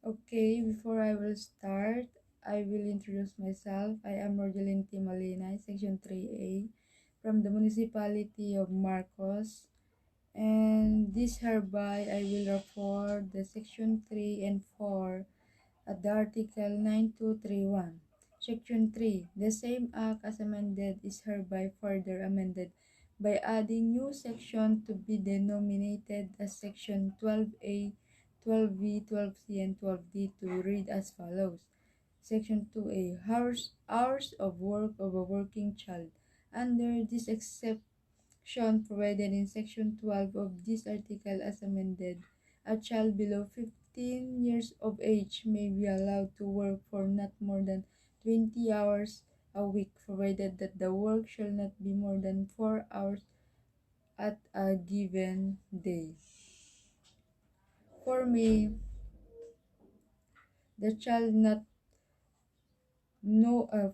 Okay, before I will start, I will introduce myself. I am Rogelyn T. Malinay, Section 3A, from the Municipality of Marcos. And this hereby I will refer the Section 3 and 4 at the Article 9231. Section 3. The same Act as amended is hereby further amended by adding new section to be denominated as Section 12A, 12B, 12C, and 12D to read as follows. Section 2A. Hours of work of a working child. Under this exception provided in Section 12 of this article as amended, a child below 15 years of age may be allowed to work for not more than 20 hours a week, provided that the work shall not be more than 4 hours at a given day. For me, the child not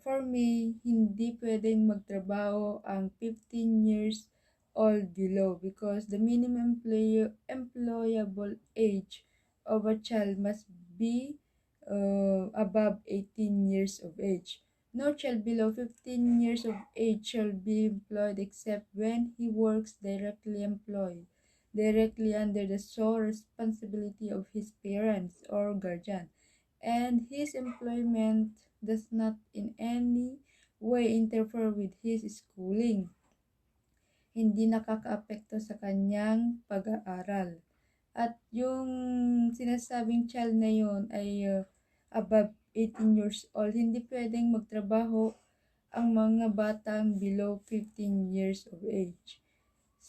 for me, hindi pwedeng magtrabaho ang 15 years old below because the minimum employable age of a child must be above 18 years of age. No child below 15 years of age shall be employed except when he works directly under the sole responsibility of his parents or guardian, and his employment does not in any way interfere with his schooling. Hindi nakakaapekto sa kanyang pag-aaral. At yung sinasabing child na yun ay above 18 years old, hindi pwedeng magtrabaho ang mga batang below 15 years of age.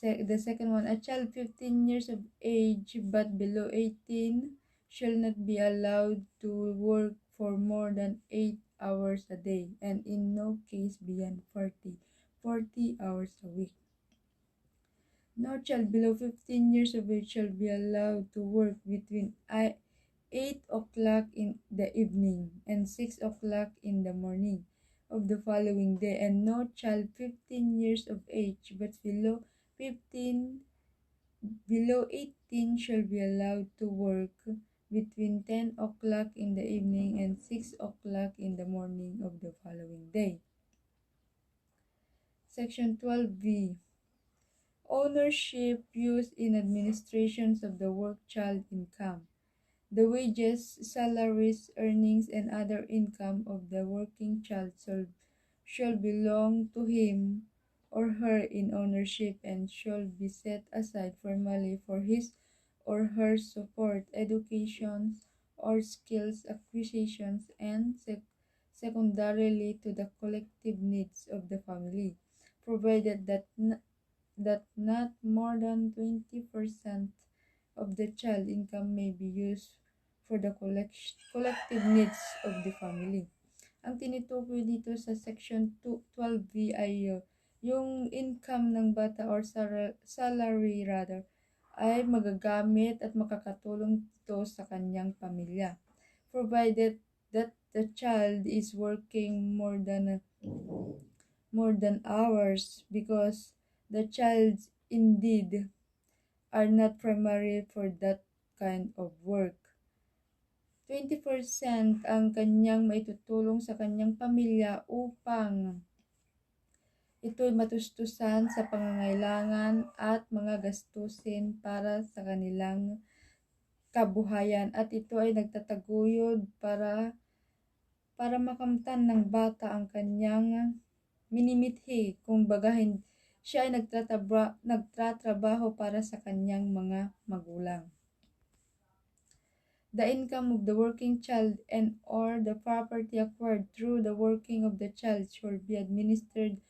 The second one, a child 15 years of age but below 18 shall not be allowed to work for more than 8 hours a day and in no case beyond 40 hours a week. No child below 15 years of age shall be allowed to work between 8 o'clock in the evening and 6 o'clock in the morning of the following day, and no child 15 years of age but below 18 shall be allowed to work between 10 o'clock in the evening and 6 o'clock in the morning of the following day. Section 12B. Ownership, use in administrations of the work child income. The wages, salaries, earnings, and other income of the working child shall belong to him or her in ownership and shall be set aside formally for his or her support, education, or skills acquisitions, and secondarily to the collective needs of the family, provided that not more than 20% of the child income may be used for the collective needs of the family. Ang tinutukoy dito sa Section 12B ay yung income ng bata or salary rather ay magagamit at makakatulong ito sa kanyang pamilya, provided that the child is working more than hours, because the child indeed are not primary for that kind of work. 20% ang kanyang maitutulong sa kanyang pamilya upang ito'y matustusan sa pangangailangan at mga gastusin para sa kanilang kabuhayan, at ito ay nagtataguyod para makamtan ng bata ang kanyang minimithi, kung bagahin siya ay nagtatrabaho para sa kanyang mga magulang. The income of the working child and or the property acquired through the working of the child shall be administered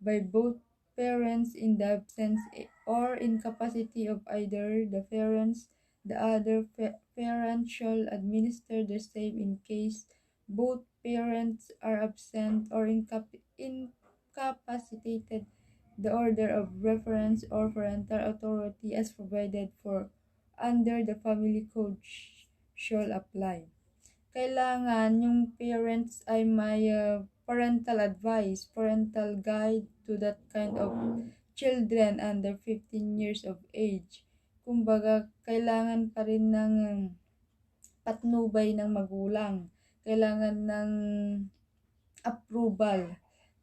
by both parents in the absence or incapacity of either the parents. The other parent shall administer the same in case both parents are absent or incapacitated. The order of reference or parental authority as provided for under the family code shall apply. Kailangan yung parents ay may parental advice, parental guide to that kind of children under 15 years of age. Kumbaga, kailangan pa rin ng patnubay ng magulang. Kailangan ng approval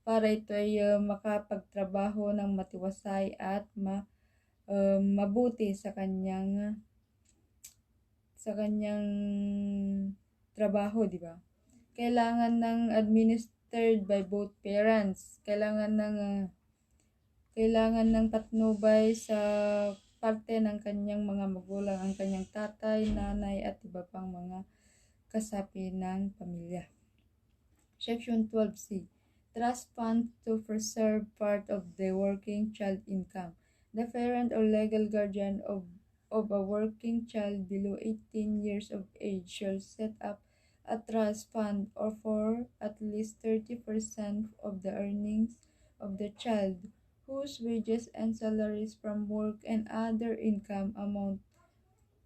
para ito ay makapagtrabaho ng matiwasay at mabuti sa kanyang trabaho, di ba? Kailangan ng administered by both parents. Kailangan ng patnubay sa parte ng kanyang mga magulang, ang kanyang tatay, nanay at iba pang mga kasapi ng pamilya. Section 12C. Trust fund to preserve part of the working child income. The parent or legal guardian of a working child below 18 years of age shall set up a trust fund or for at least 30% of the earnings of the child whose wages and salaries from work and other income amount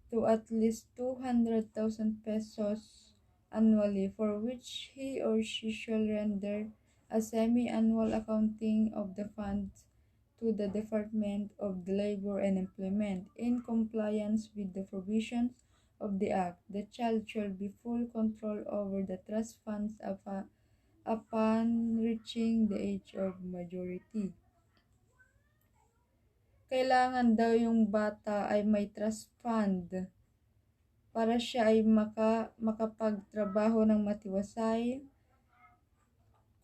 to at least 200,000 pesos annually, for which he or she shall render a semi-annual accounting of the funds to the Department of the Labor and Employment in compliance with the provisions of the Act. The child shall be full control over the trust funds upon reaching the age of majority. Kailangan daw yung bata ay may trust fund para siya ay makapagtrabaho ng matiwasay.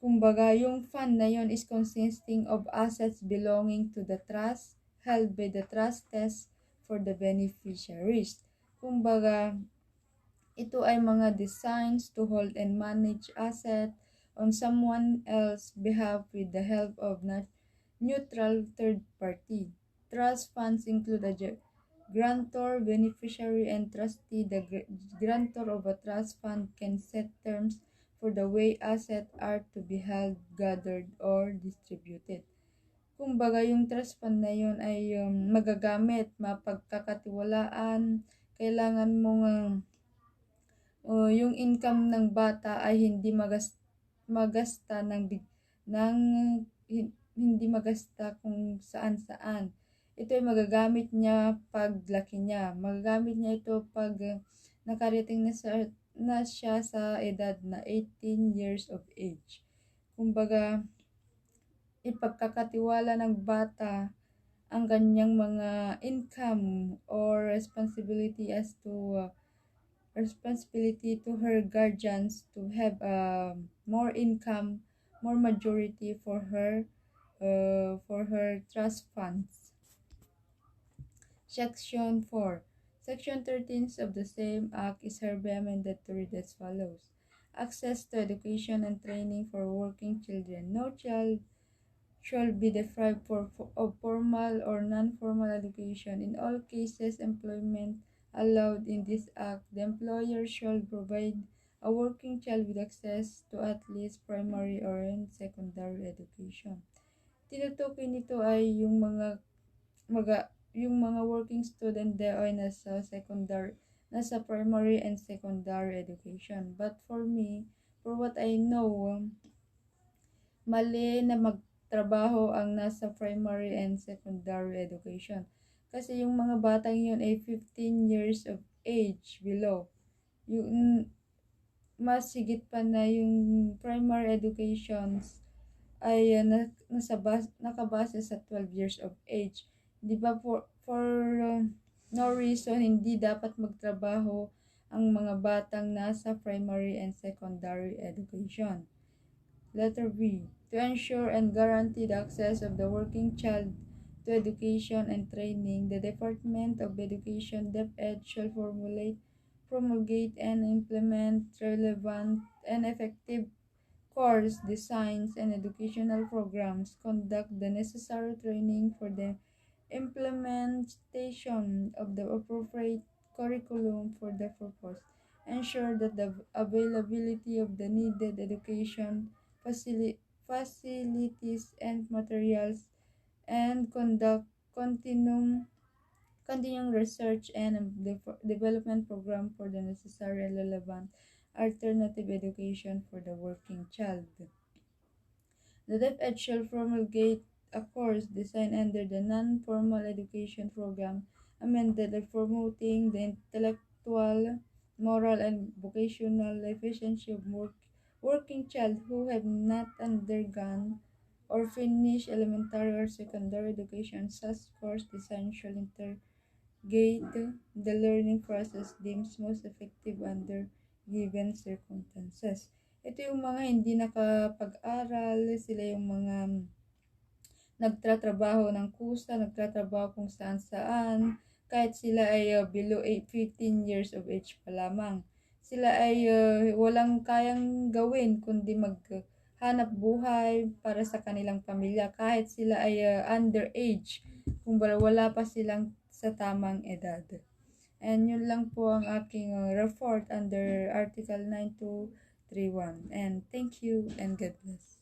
Kumbaga, yung fund na yun is consisting of assets belonging to the trust, held by the trustees for the beneficiaries. Kumbaga, ito ay mga designs to hold and manage asset on someone else's behalf with the help of neutral third party. Trust funds include a grantor, beneficiary, and trustee. The grantor of a trust fund can set terms for the way assets are to be held, gathered, or distributed. Kumbaga, yung trust fund na yun ay magagamit, mapagkakatiwalaan. Kailangan mong yung income ng bata ay hindi magasta kung saan-saan. Ito ay magagamit niya pag laki niya. Magagamit niya ito pag nakarating na siya sa edad na 18 years of age. Kumbaga, ipagkakatiwala ng bata ang kanyang mga income or responsibility to her guardians to have more income, more majority for her trust funds. Section 4. Section 13 of the same Act is hereby amended to read as follows. Access to education and training for working children. No child shall be deprived of formal or non-formal education. In all cases, employment allowed in this Act, the employer shall provide a working child with access to at least primary or secondary education. Tinutukoy nito ay yung mga working student daw ay nasa primary and secondary education. But for me, for what I know, mali na magtrabaho ang nasa primary and secondary education. Kasi yung mga batang yun ay 15 years of age below. Yung mas higit pa na yung primary educations ay nakabase sa 12 years of age. Di ba for no reason hindi dapat magtrabaho ang mga batang nasa primary and secondary education. Letter B. To ensure and guarantee the access of the working child to education and training, the Department of Education DepEd shall promulgate and implement relevant and effective course designs and educational programs, conduct the necessary training for the implementation of the appropriate curriculum for the purpose, ensure that the availability of the needed education facilities and materials, and conduct continuing research and development program for the necessary and relevant alternative education for the working child. The DepEd shall promulgate a course designed under the non-formal education program amended by promoting the intellectual moral and vocational efficiency of working child who have not undergone or finished elementary or secondary education. Such course design should integrate the learning process deemed most effective under given circumstances. Ito yung mga hindi nakapag-aral, sila yung mga nagtatrabaho ng kusa, nagtatrabaho kung saan-saan, kahit sila ay below 15 years of age pa lamang. Sila ay walang kayang gawin kundi maghanap buhay para sa kanilang pamilya kahit sila ay underage, kung wala pa silang sa tamang edad. And yun lang po ang aking report under Article 9231. And thank you and God bless.